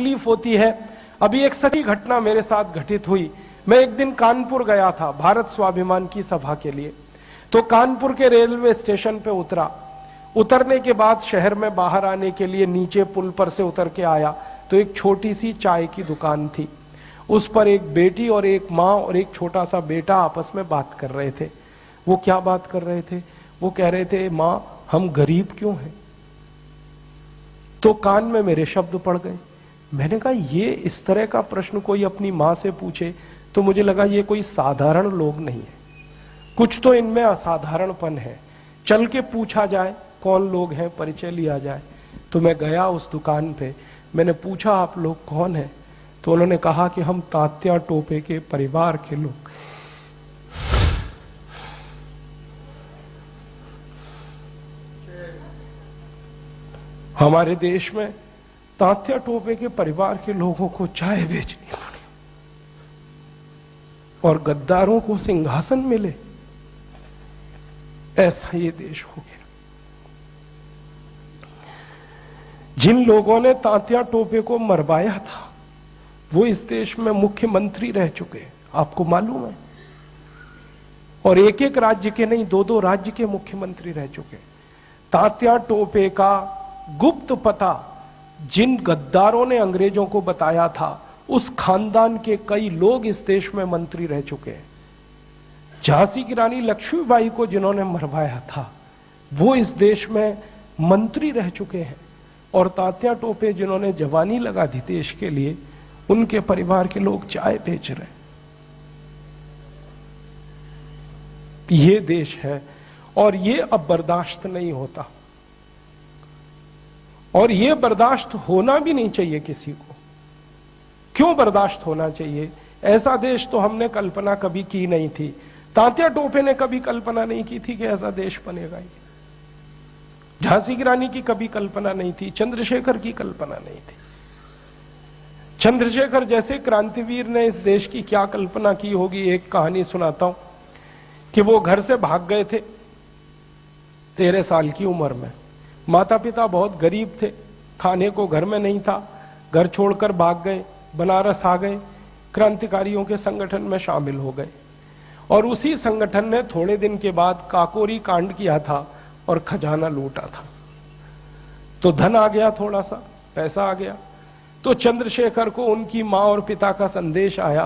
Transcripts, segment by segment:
तकलीफ होती है। अभी एक सच्ची घटना मेरे साथ घटित हुई। मैं एक दिन कानपुर गया था भारत स्वाभिमान की सभा के लिए। तो कानपुर के रेलवे स्टेशन पे उतरा। उतरने के बाद शहर में बाहर आने के लिए नीचे पुल पर से उतर के आया तो एक छोटी सी चाय की दुकान थी। उस पर एक बेटी और एक माँ और एक छोटा सा बेटा आपस में बात कर रहे थे। वो क्या बात कर रहे थे? वो कह रहे थे, माँ हम गरीब क्यों हैं? तो कान में मेरे शब्द पड़ गए। मैंने कहा ये इस तरह का प्रश्न कोई अपनी माँ से पूछे तो मुझे लगा ये कोई साधारण लोग नहीं है, कुछ तो इनमें असाधारणपन है। चल के पूछा जाए कौन लोग हैं, परिचय लिया जाए। तो मैं गया उस दुकान पे, मैंने पूछा आप लोग कौन हैं? तो उन्होंने कहा कि हम तात्या टोपे के परिवार के लोग। हमारे देश में तात्या टोपे के परिवार के लोगों को चाय बेचनी पड़ी और गद्दारों को सिंहासन मिले, ऐसा ये देश हो गया। जिन लोगों ने तात्या टोपे को मरवाया था वो इस देश में मुख्यमंत्री रह चुके, आपको मालूम है। और एक एक राज्य के नहीं, दो दो राज्य के मुख्यमंत्री रह चुके। तात्या टोपे का गुप्त पता जिन गद्दारों ने अंग्रेजों को बताया था, उस खानदान के कई लोग इस देश में मंत्री रह चुके हैं। झांसी की रानी लक्ष्मीबाई को जिन्होंने मरवाया था वो इस देश में मंत्री रह चुके हैं। और तात्या टोपे जिन्होंने जवानी लगा दी देश के लिए, उनके परिवार के लोग चाय बेच रहे। ये देश है और ये अब बर्दाश्त नहीं होता, और ये बर्दाश्त होना भी नहीं चाहिए किसी को। क्यों बर्दाश्त होना चाहिए? ऐसा देश तो हमने कल्पना कभी की नहीं थी। तात्या टोपे ने कभी कल्पना नहीं की थी कि ऐसा देश बनेगा। ये झांसी की रानी की कभी कल्पना नहीं थी, चंद्रशेखर की कल्पना नहीं थी। चंद्रशेखर जैसे क्रांतिवीर ने इस देश की क्या कल्पना की होगी। एक कहानी सुनाता हूं कि वो घर से भाग गए थे 13 साल की उम्र में। माता पिता बहुत गरीब थे, खाने को घर में नहीं था, घर छोड़कर भाग गए, बनारस आ गए, क्रांतिकारियों के संगठन में शामिल हो गए। और उसी संगठन ने थोड़े दिन के बाद काकोरी कांड किया था और खजाना लूटा था। तो धन आ गया, थोड़ा सा पैसा आ गया। तो चंद्रशेखर को उनकी मां और पिता का संदेश आया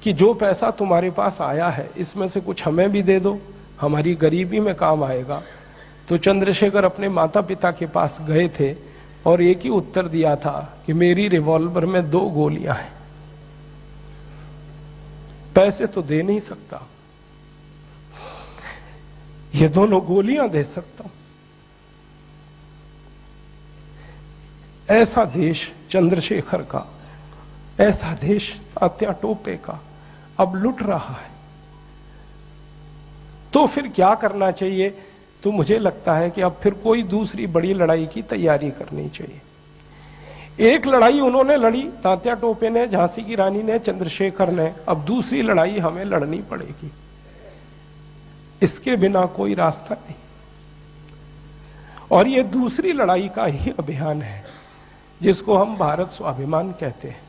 कि जो पैसा तुम्हारे पास आया है इसमें से कुछ हमें भी दे दो, हमारी गरीबी में काम आएगा। तो चंद्रशेखर अपने माता पिता के पास गए थे और एक ही उत्तर दिया था कि मेरी रिवॉल्वर में 2 गोलियां हैं, पैसे तो दे नहीं सकता, ये दोनों गोलियां दे सकता हूं। ऐसा देश चंद्रशेखर का, ऐसा देश तात्या टोपे का अब लुट रहा है। तो फिर क्या करना चाहिए? तो मुझे लगता है कि अब फिर कोई दूसरी बड़ी लड़ाई की तैयारी करनी चाहिए। एक लड़ाई उन्होंने लड़ी, तात्या टोपे ने, झांसी की रानी ने, चंद्रशेखर ने, अब दूसरी लड़ाई हमें लड़नी पड़ेगी। इसके बिना कोई रास्ता नहीं। और ये दूसरी लड़ाई का ही अभियान है जिसको हम भारत स्वाभिमान कहते हैं।